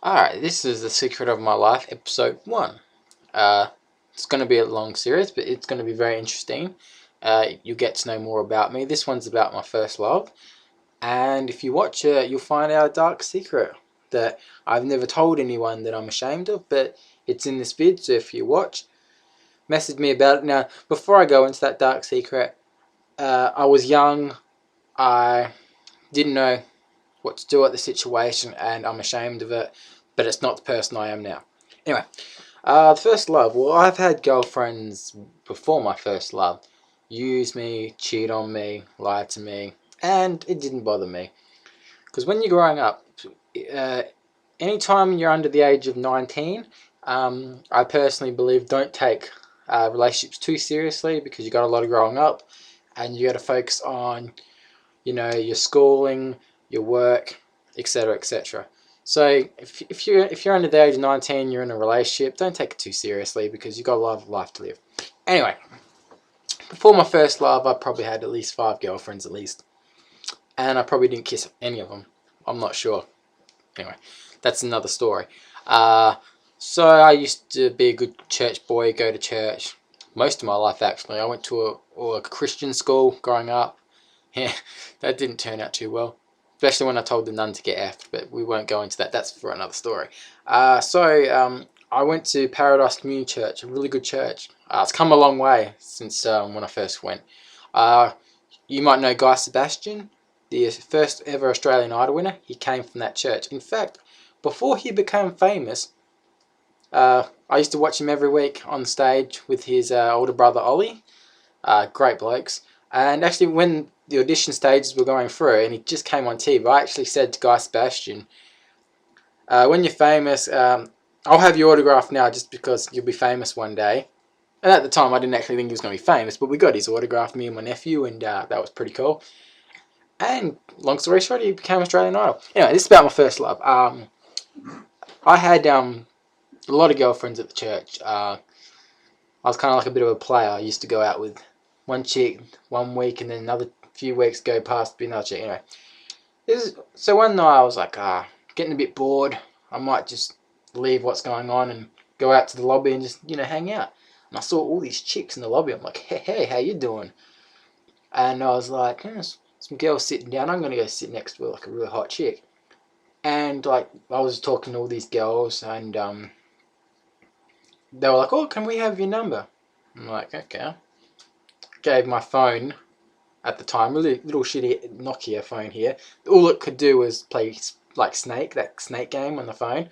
Alright, this is The Secret of My Life, episode 1. It's going to be a long series, but it's going to be very interesting. You'll get to know more about me. This one's about my first love. And if you watch it, you'll find out a dark secret that I've never told anyone that I'm ashamed of, but it's in this vid, so if you watch, message me about it. Now, before I go into that dark secret, I was young. I didn't know what to do at the situation, and I'm ashamed of it, but it's not the person I am now. Anyway, the first love. Well, I've had girlfriends before my first love use me, cheat on me, lie to me, and it didn't bother me. Because when you're growing up, uh, anytime you're under the age of 19, I personally believe don't take relationships too seriously because you got a lot of growing up, and you got to focus on your schooling, your work, etc., etc. So if you're under the age of 19, you're in a relationship, don't take it too seriously because you've got a lot of life to live. Anyway, before my first love, I probably had at least 5 girlfriends at least, and I probably didn't kiss any of them. I'm not sure. Anyway, that's another story. Uh, so I used to be a good church boy, go to church most of my life actually. I went to a Christian school growing up. Yeah, that didn't turn out too well. Especially when I told the nun to get effed, but we won't go into that. That's for another story. I went to Paradise Community Church, a really good church. It's come a long way since when I first went. Uh, you might know Guy Sebastian, the first ever Australian Idol winner. He came from that church. In fact, before he became famous, I used to watch him every week on stage with his older brother Ollie. Great blokes. And actually, when the audition stages were going through and he just came on TV, I actually said to Guy Sebastian, when you're famous, I'll have your autograph now just because you'll be famous one day. And at the time, I didn't actually think he was going to be famous, but we got his autograph, me and my nephew, and that was pretty cool. And long story short, he became Australian Idol. Anyway, this is about my first love. I had a lot of girlfriends at the church. I was kind of like a bit of a player. I used to go out with one chick one week and then another few weeks go past be another chick. Anyway, so one night I was like, getting a bit bored. I might just leave what's going on and go out to the lobby and just hang out. And I saw all these chicks in the lobby. I'm like, hey, how you doing? And I was like, some girls sitting down. I'm gonna go sit next to like a really hot chick. And like I was talking to all these girls and they were like, oh, can we have your number? I'm like, okay. Gave my phone at the time, really little shitty Nokia phone here. All it could do was play like Snake, that Snake game on the phone.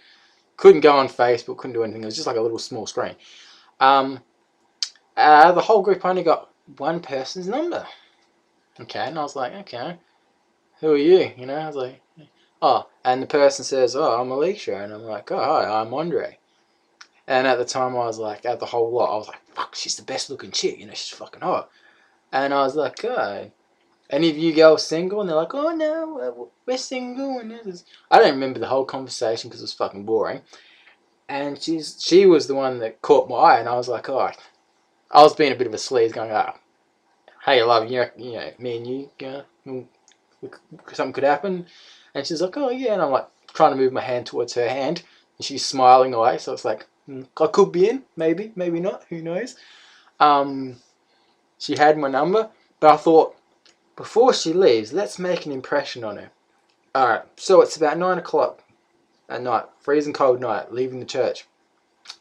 Couldn't go on Facebook, couldn't do anything. It was just like a little small screen. The whole group only got one person's number. Okay, and I was like, okay, who are you? I was like, oh, and the person says, oh, I'm Alicia, and I'm like, oh, hi, I'm Andre. And at the time, I was like, at the whole lot, I was like, fuck, she's the best looking chick, she's fucking hot. And I was like, oh, any of you girls single? And they're like, oh no, we're single. And I don't remember the whole conversation because it was fucking boring. And she was the one that caught my eye, and I was like, oh, I was being a bit of a sleaze, going, hey, love, me and you, something could happen. And she's like, oh yeah, and I'm like trying to move my hand towards her hand, and she's smiling away. So it's like, I could be in, maybe not, who knows. She had my number, but I thought, before she leaves, let's make an impression on her. Alright, so it's about 9 o'clock at night, freezing cold night, leaving the church.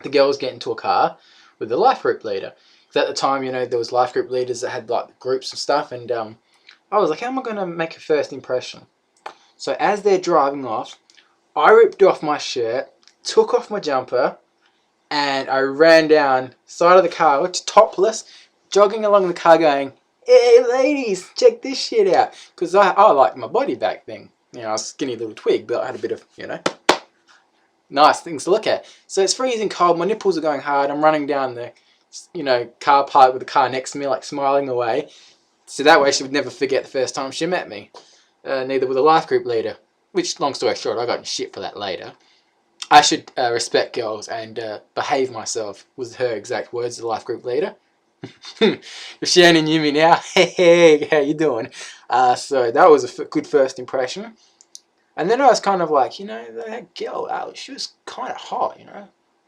The girls get into a car with the life group leader. Because at the time, there was life group leaders that had like groups and stuff, and I was like, how am I going to make a first impression? So as they're driving off, I ripped off my shirt, took off my jumper, and I ran down side of the car, which topless, jogging along the car going, hey ladies, check this shit out. Because I liked my body back then. I was a skinny little twig, but I had a bit of, nice things to look at. So it's freezing cold, my nipples are going hard, I'm running down the, car park with the car next to me, like smiling away. So that way she would never forget the first time she met me. Neither would the life group leader. Which, long story short, I got in shit for that later. I should respect girls and behave myself, was her exact words, the life group leader. If she only knew me now, hey, how you doing? So that was a good first impression. And then I was kind of like, that girl, Alex, she was kind of hot,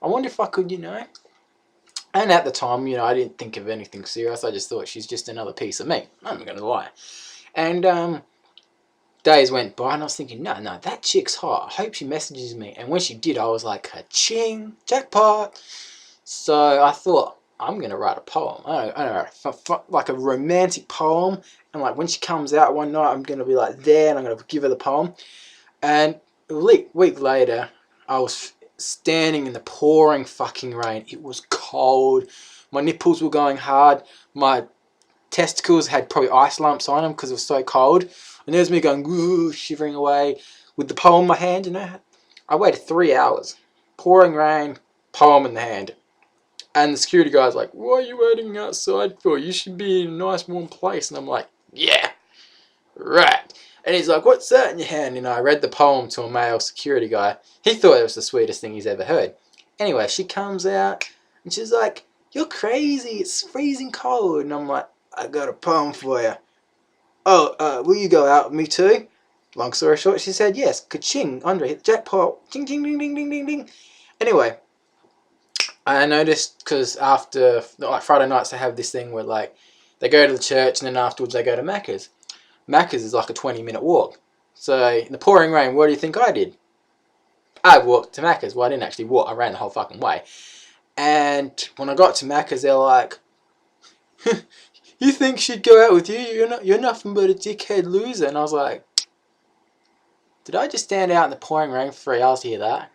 I wonder if I could, And at the time, I didn't think of anything serious. I just thought she's just another piece of meat. I'm not going to lie. And days went by and I was thinking, no, that chick's hot. I hope she messages me. And when she did, I was like, ka-ching, jackpot. So I thought, I'm going to write a poem. I don't know, like a romantic poem. And like when she comes out one night, I'm going to be like there and I'm going to give her the poem. And a week later, I was standing in the pouring fucking rain. It was cold. My nipples were going hard. My testicles had probably ice lumps on them because it was so cold. And there's me going, woo, shivering away with the poem in my hand. I waited 3 hours. Pouring rain, poem in the hand. And the security guy's like, what are you waiting outside for? You should be in a nice warm place. And I'm like, yeah, right. And he's like, what's that in your hand? I read the poem to a male security guy. He thought it was the sweetest thing he's ever heard. Anyway, she comes out and she's like, you're crazy. It's freezing cold. And I'm like, I got a poem for you. Oh, will you go out with me too? Long story short, she said yes. Ka-ching. Andre hit the jackpot. Ding, ding, ding, ding, ding, ding, ding. Anyway, I noticed because after, like Friday nights, they have this thing where like they go to the church and then afterwards they go to Macca's. Macca's is like a 20-minute walk. So in the pouring rain, what do you think I did? I walked to Macca's. Well, I didn't actually walk. I ran the whole fucking way. And when I got to Macca's, they're like, you think she'd go out with you? You're nothing but a dickhead loser. And I was like, did I just stand out in the pouring rain for 3 hours to hear that?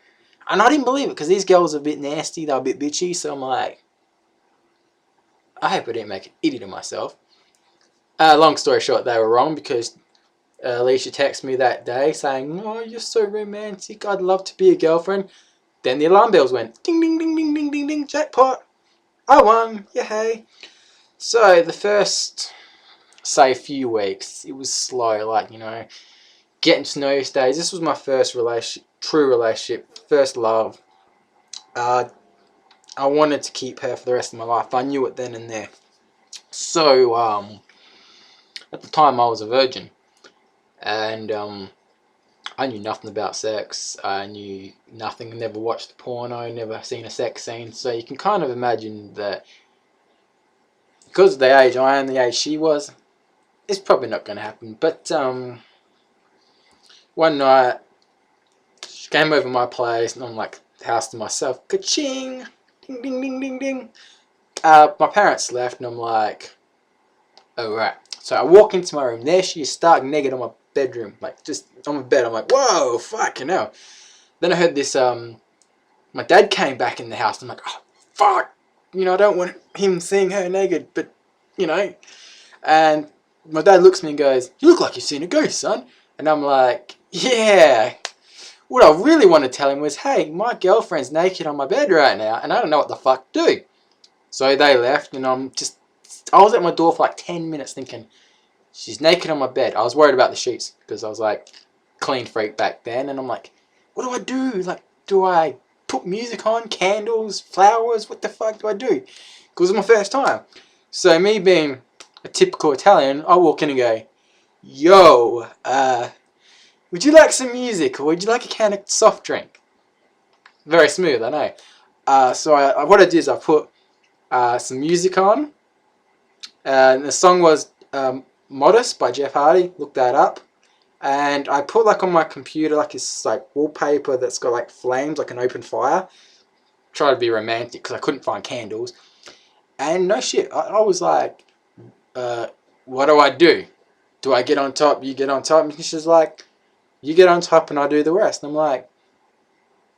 And I didn't believe it because these girls are a bit nasty. They're a bit bitchy. So I'm like, I hope I didn't make an idiot of myself. Long story short, they were wrong because Alicia texted me that day saying, oh, you're so romantic. I'd love to be a girlfriend. Then the alarm bells went, ding, ding, ding, ding, ding, ding, ding, jackpot. I won. Yay. So the first, say, few weeks, it was slow. Like, getting to know you stage. This was my first true relationship, first love. I wanted to keep her for the rest of my life. I knew it then and there. So, at the time I was a virgin. And I knew nothing about sex. I knew nothing, never watched porno, never seen a sex scene. So you can kind of imagine that because of the age I am, the age she was, it's probably not going to happen. But one night, she came over my place and I'm like, house to myself, ka-ching, ding, ding, ding, ding, ding. My parents left and I'm like, alright. So I walk into my room, there she is, stark naked on my bedroom, like just on my bed. I'm like, whoa, fucking hell. Then I heard this, my dad came back in the house. I'm like, oh, fuck. I don't want him seeing her naked, but, And my dad looks at me and goes, you look like you've seen a ghost, son. And I'm like, yeah. What I really want to tell him was, hey, my girlfriend's naked on my bed right now, and I don't know what the fuck to do. So they left, and I was at my door for like 10 minutes thinking, she's naked on my bed. I was worried about the sheets because I was like clean freak back then. And I'm like, what do I do? Like, do I put music on, candles, flowers? What the fuck do I do? Because it was my first time. So me being a typical Italian, I walk in and go, yo, would you like some music or would you like a can of soft drink? Very smooth, I know. So what I did is I put some music on. And the song was Modest by Jeff Hardy. Look that up. And I put like on my computer like this like wallpaper that's got like flames, like an open fire. Try to be romantic because I couldn't find candles. And no shit, I was like, what do I do? Do I get on top? You get on top? And she's like, you get on top and I do the rest. And I'm like,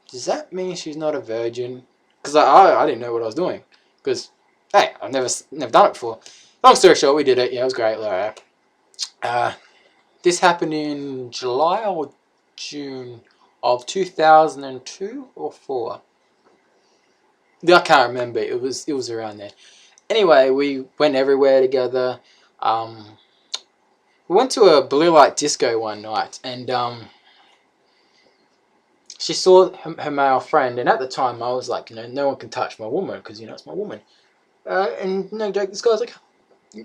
does that mean she's not a virgin? Because I didn't know what I was doing. Because, hey, I've never done it before. Long story short, we did it. Yeah, it was great. This happened in July or June of 2002 or 4. I can't remember. It was around there. Anyway, we went everywhere together. We went to a blue light disco one night, and she saw her male friend. And at the time, I was like, no one can touch my woman because it's my woman. And no joke, this guy's like,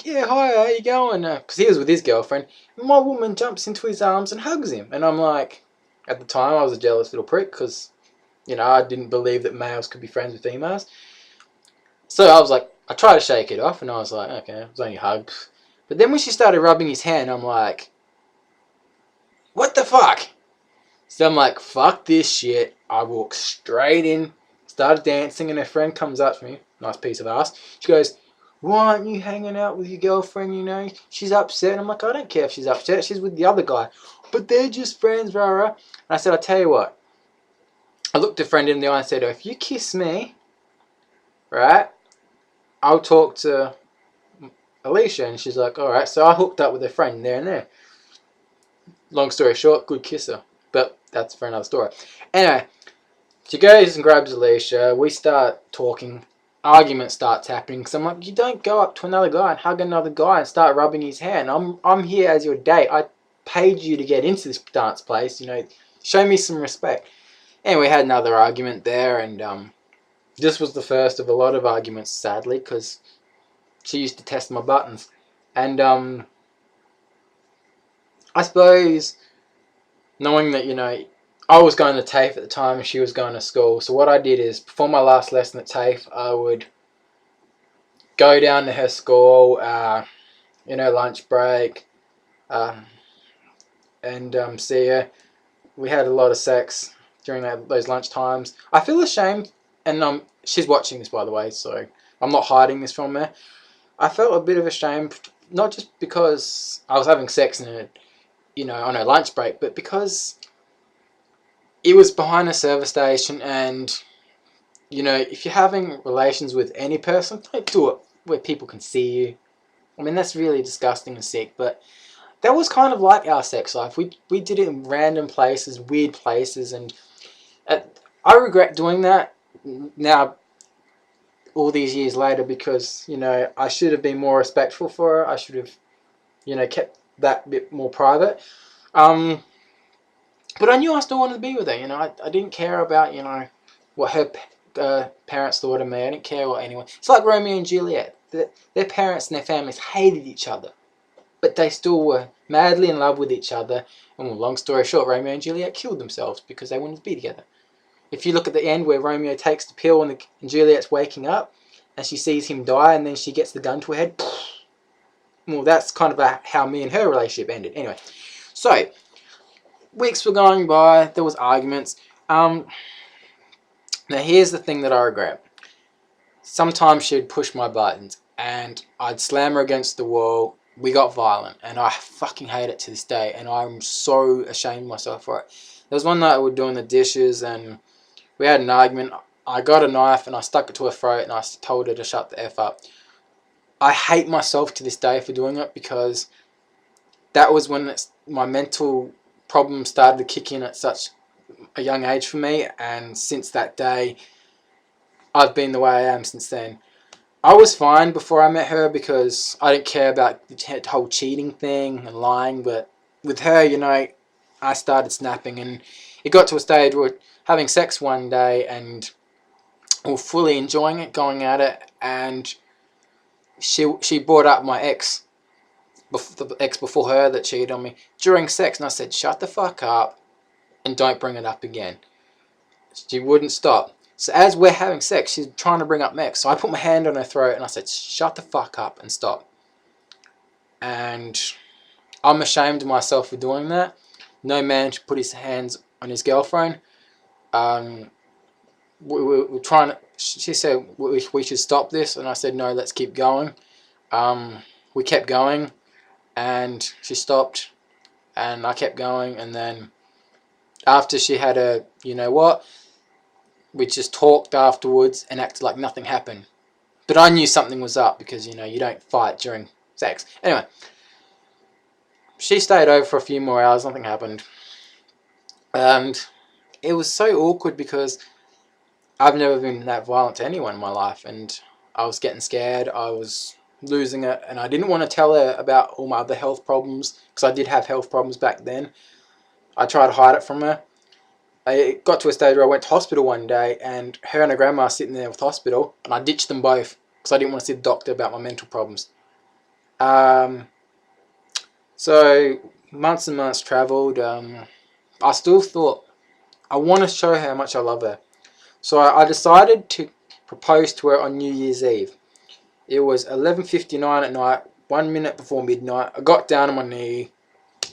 yeah, hi, how you going? Because he was with his girlfriend. And my woman jumps into his arms and hugs him. And I'm like, At the time, I was a jealous little prick because, I didn't believe that males could be friends with females. So I was like, I tried to shake it off, and I was like, okay, it was only a hug. But then when she started rubbing his hand, I'm like, what the fuck? So I'm like, fuck this shit. I walk straight in, started dancing, and her friend comes up to me, nice piece of ass. She goes, why aren't you hanging out with your girlfriend, she's upset. And I'm like, I don't care if she's upset, she's with the other guy. But they're just friends, rah rah. And I said, I'll tell you what. I looked a friend in the eye and said, if you kiss me, right, I'll talk to Alicia. And she's like, alright. So I hooked up with her friend there and there. Long story short, good kisser. But that's for another story. Anyway, she goes and grabs Alicia. We start talking. Argument starts happening. So I'm like, you don't go up to another guy and hug another guy and start rubbing his hand. I'm here as your date. I paid you to get into this dance place. Show me some respect. And we had another argument there, and this was the first of a lot of arguments, sadly, because she used to test my buttons. And I suppose, knowing that, I was going to TAFE at the time and she was going to school. So what I did is, before my last lesson at TAFE, I would go down to her school, lunch break, and see her. We had a lot of sex during those lunch times. I feel ashamed, and she's watching this, by the way, so I'm not hiding this from her. I felt a bit of ashamed, not just because I was having sex on her lunch break, but because it was behind a service station, and if you're having relations with any person, don't do it where people can see you. I mean, that's really disgusting and sick, but that was kind of like our sex life. We did it in random places, weird places, and I regret doing that now, all these years later, because I should have been more respectful for her. I should have kept that bit more private. But I knew I still wanted to be with her. I didn't care about what her parents thought of me. I didn't care what anyone. It's like Romeo and Juliet. Their parents and their families hated each other, but they still were madly in love with each other. And long story short, Romeo and Juliet killed themselves because they wanted to be together. If you look at the end where Romeo takes the pill and Juliet's waking up, and she sees him die, and then she gets the gun to her head. Well, that's kind of how me and her relationship ended. Anyway, so weeks were going by. There was arguments. Now here's the thing that I regret. Sometimes she'd push my buttons, and I'd slam her against the wall. We got violent, and I fucking hate it to this day, and I'm so ashamed of myself for it. There was one night we were doing the dishes, and we had an argument. I got a knife, and I stuck it to her throat, and I told her to shut the F up. I hate myself to this day for doing it, because that was when my mental problems started to kick in at such a young age for me, and since that day, I've been the way I am since then. I was fine before I met her because I didn't care about the whole cheating thing and lying, but with her, I started snapping, and it got to a stage where having sex one day and we were fully enjoying it, going at it, and she brought up my ex, the ex before her that cheated on me, during sex, and I said, shut the fuck up and don't bring it up again. She wouldn't stop. So as we're having sex, she's trying to bring up my ex. So I put my hand on her throat and I said, shut the fuck up and stop. And I'm ashamed of myself for doing that. No man should put his hands on his girlfriend. We're trying to, she said we should stop this, and I said no, let's keep going. We kept going, and she stopped, and I kept going, and then after she had a, we just talked afterwards and acted like nothing happened. But I knew something was up because, you don't fight during sex. Anyway, she stayed over for a few more hours, nothing happened. And it was so awkward because I've never been that violent to anyone in my life, and I was getting scared, I was losing it, and I didn't want to tell her about all my other health problems, because I did have health problems back then. I tried to hide it from her. It got to a stage where I went to hospital one day, and her and her grandma were sitting there with hospital, and I ditched them both because I didn't want to see the doctor about my mental problems. So months and months travelled. I still thought, I want to show her how much I love her. So I decided to propose to her on New Year's Eve. It was 11:59 at night, 1 minute before midnight. I got down on my knee,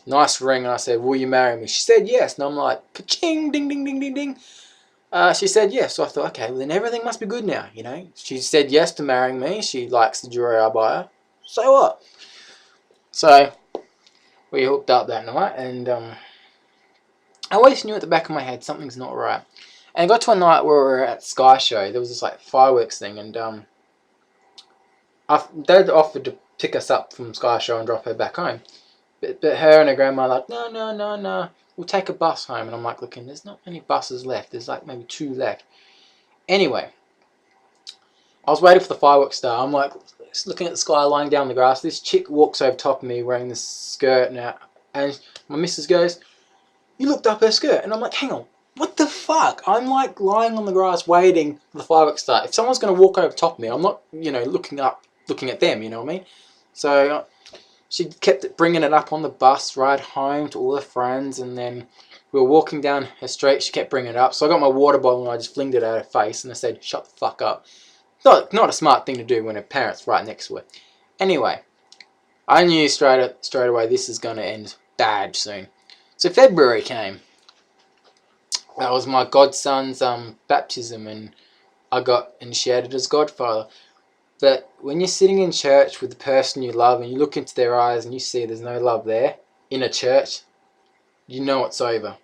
nice ring, and I said, will you marry me? She said yes, and I'm like, ka-ching, ding, ding, ding, ding, ding. She said yes, so I thought, okay, well then everything must be good now, you know. She said yes to marrying me. She likes the jewelry I buy her. So what? So we hooked up that night, and I always knew at the back of my head something's not right. And it got to a night where we were at Sky Show. There was this like fireworks thing, and they'd offered to pick us up from Sky Show and drop her back home. But her and her grandma were like, no, no, no, no. We'll take a bus home. And I'm like, looking, there's not many buses left. There's like maybe 2 left. Anyway, I was waiting for the fireworks star. I'm like, looking at the sky, lying down the grass. This chick walks over top of me wearing this skirt now. And my missus goes, you looked up her skirt. And I'm like, hang on, what the fuck? I'm like lying on the grass waiting for the fireworks start. If someone's going to walk over top of me, I'm not, you know, looking at them, you know what I mean? So she kept bringing it up on the bus ride home to all her friends, and then we were walking down her street. She kept bringing it up, so I got my water bottle and I just flinged it at her face, and I said, shut the fuck up. Not a smart thing to do when her parents right next to her. Anyway, I knew straight away this is going to end bad soon. So February came. That was my godson's baptism, and I got initiated as godfather. But when you're sitting in church with the person you love and you look into their eyes and you see there's no love there in a church, you know it's over.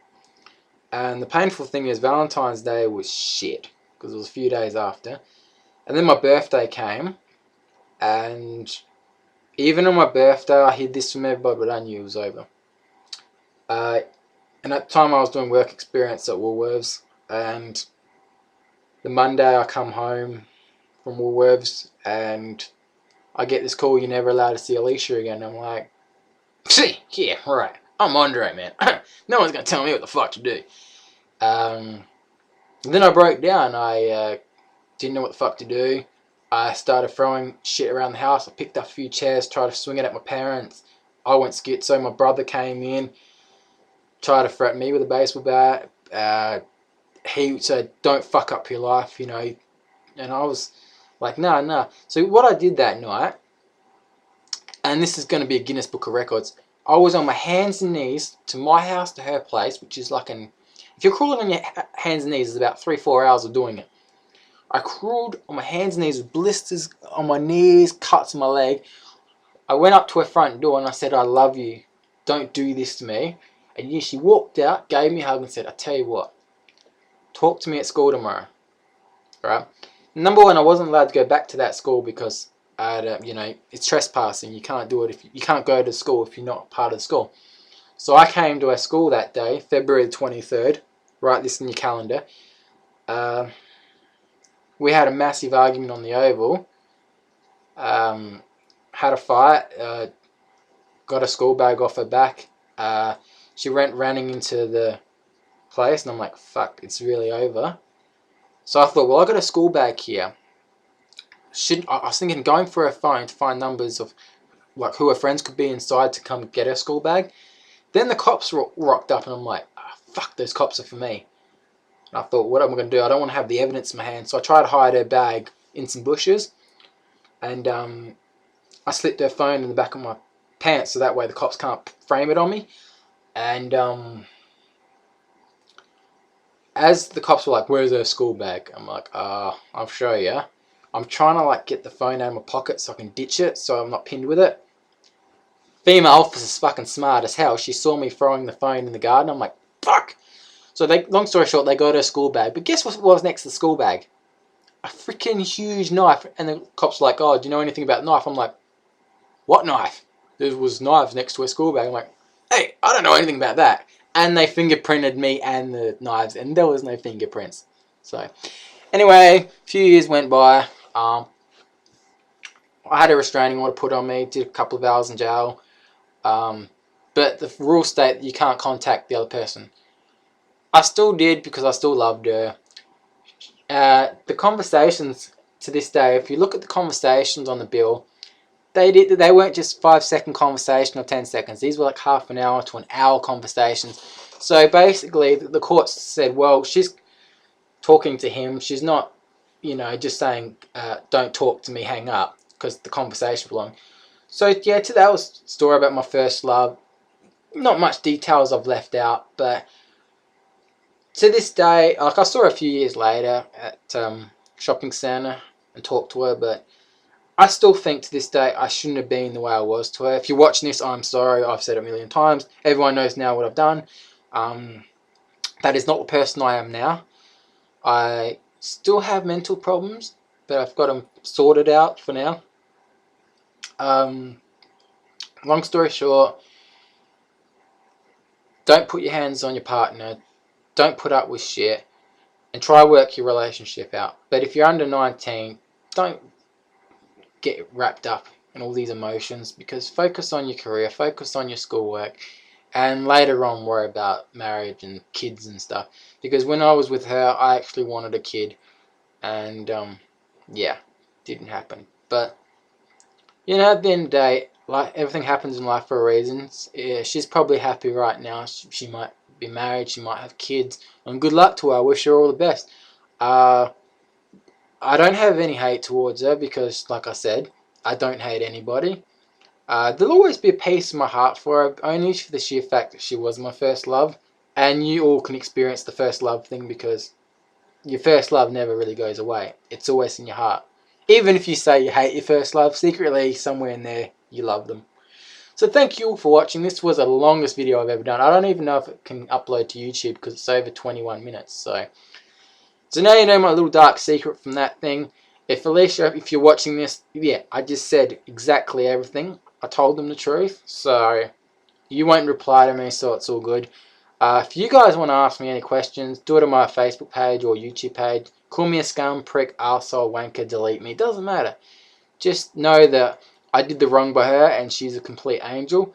And the painful thing is Valentine's Day was shit because it was a few days after. And then my birthday came, and even on my birthday I hid this from everybody, but I knew it was over. And at the time I was doing work experience at Woolworths, and the Monday I come home from Woolworths and I get this call, you're never allowed to see Alicia again. I'm like, yeah, right, I'm Andre, man. No one's going to tell me what the fuck to do. Then I broke down. I didn't know what the fuck to do. I started throwing shit around the house. I picked up a few chairs, tried to swing it at my parents. I went schizo. My brother came in, tried to threaten me with a baseball bat. He said, don't fuck up your life, you know. And I was like, nah. So what I did that night, and this is going to be a Guinness Book of Records, I was on my hands and knees to my house to her place, which is like if you're crawling on your hands and knees, it's about 3-4 hours of doing it. I crawled on my hands and knees with blisters on my knees, cuts on my leg. I went up to her front door and I said, I love you. Don't do this to me. And she walked out, gave me a hug and said, I tell you what, talk to me at school tomorrow. Right? Number one, I wasn't allowed to go back to that school because it's trespassing. You can't do it you can't go to school if you're not part of the school. So I came to our school that day, February the 23rd. Write this in your calendar. We had a massive argument on the oval. Had a fight. Got a school bag off her back. She went running into the place, and I'm like, fuck, it's really over. So I thought, well, I got a school bag here. I was thinking going for her phone to find numbers of like who her friends could be inside to come get her school bag. Then the cops rocked up, and I'm like, fuck, those cops are for me. And I thought, what am I going to do? I don't want to have the evidence in my hand. So I tried to hide her bag in some bushes, and I slipped her phone in the back of my pants so that way the cops can't frame it on me. And as the cops were like, where's her school bag? I'm like, I'll show you. I'm trying to like get the phone out of my pocket so I can ditch it so I'm not pinned with it. Female officer's fucking smart as hell. She saw me throwing the phone in the garden. I'm like, fuck. So long story short, they got her school bag. But guess what was next to the school bag? A freaking huge knife. And the cops were like, oh, do you know anything about the knife? I'm like, what knife? There was knives next to her school bag. I'm like, hey, I don't know anything about that. And they fingerprinted me and the knives, and there was no fingerprints. So, anyway, a few years went by. I had a restraining order put on me, did a couple of hours in jail. But the rules state that you can't contact the other person. I still did because I still loved her. The conversations to this day, if you look at the conversations on the bill, they weren't just 5-second conversation or 10 seconds. These were like half an hour to an hour conversations. So basically, the court said, well, she's talking to him. She's not, just saying, don't talk to me, hang up, because the conversation was long. So yeah, that was a story about my first love. Not much details I've left out, but to this day, like I saw her a few years later at shopping centre and talked to her, but I still think to this day I shouldn't have been the way I was to her. If you're watching this, I'm sorry. I've said it a million times. Everyone knows now what I've done. That is not the person I am now. I still have mental problems, but I've got them sorted out for now. Long story short, don't put your hands on your partner. Don't put up with shit. And try work your relationship out. But if you're under 19, don't get wrapped up in all these emotions, because focus on your career, focus on your schoolwork, and later on worry about marriage and kids and stuff. Because when I was with her, I actually wanted a kid, and yeah, didn't happen. But at the end of the day, like, everything happens in life for a reason. Yeah, she's probably happy right now. She might be married, she might have kids, and good luck to her. I wish her all the best. I don't have any hate towards her because, like I said, I don't hate anybody. There'll always be a piece in my heart for her, only for the sheer fact that she was my first love. And you all can experience the first love thing, because your first love never really goes away. It's always in your heart. Even if you say you hate your first love, secretly, somewhere in there, you love them. So thank you all for watching. This was the longest video I've ever done. I don't even know if it can upload to YouTube because it's over 21 minutes. So now you know my little dark secret from that thing. If Alicia, if you're watching this, yeah, I just said exactly everything. I told them the truth. So you won't reply to me, so it's all good. If you guys want to ask me any questions, do it on my Facebook page or YouTube page. Call me a scum, prick, arsehole, wanker, delete me. It doesn't matter. Just know that I did the wrong by her and she's a complete angel.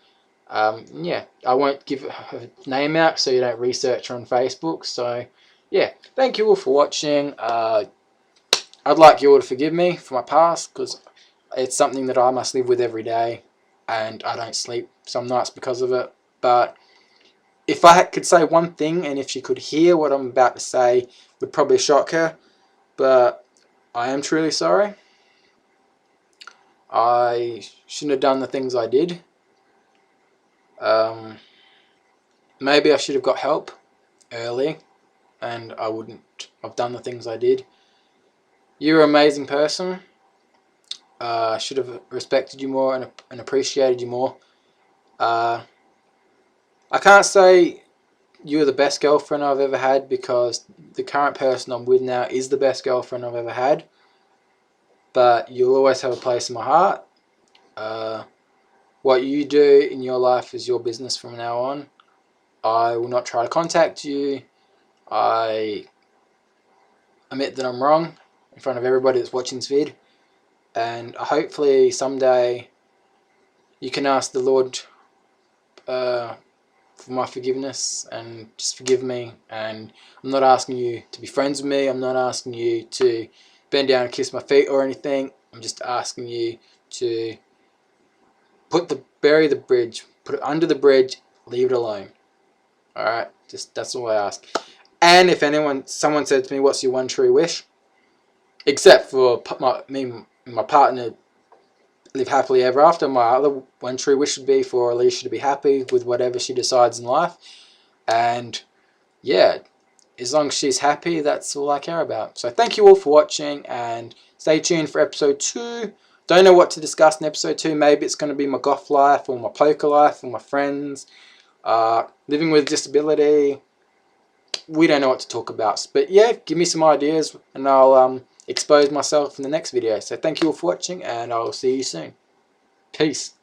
Yeah, I won't give her name out so you don't research her on Facebook. So yeah, thank you all for watching. I'd like you all to forgive me for my past, because it's something that I must live with every day, and I don't sleep some nights because of it. But if I could say one thing, and if she could hear what I'm about to say, it would probably shock her. But I am truly sorry. I shouldn't have done the things I did. Maybe I should have got help early, and I wouldn't have done the things I did. You're an amazing person. I should have respected you more and appreciated you more. I can't say you're the best girlfriend I've ever had, because the current person I'm with now is the best girlfriend I've ever had. But you'll always have a place in my heart. What you do in your life is your business from now on. I will not try to contact you. I admit that I'm wrong in front of everybody that's watching this vid, and hopefully someday you can ask the Lord for my forgiveness and just forgive me. And I'm not asking you to be friends with me. I'm not asking you to bend down and kiss my feet or anything. I'm just asking you to bury the bridge, put it under the bridge, leave it alone. Alright, that's all I ask. And if someone said to me, what's your one true wish? Except for me and my partner live happily ever after, my other one true wish would be for Alicia to be happy with whatever she decides in life. And yeah, as long as she's happy, that's all I care about. So thank you all for watching, and stay tuned for episode 2. Don't know what to discuss in episode 2. Maybe it's going to be my goth life, or my poker life, or my friends. Living with a disability. We don't know what to talk about. But yeah, give me some ideas, and I'll expose myself in the next video. So thank you all for watching, and I'll see you soon. Peace.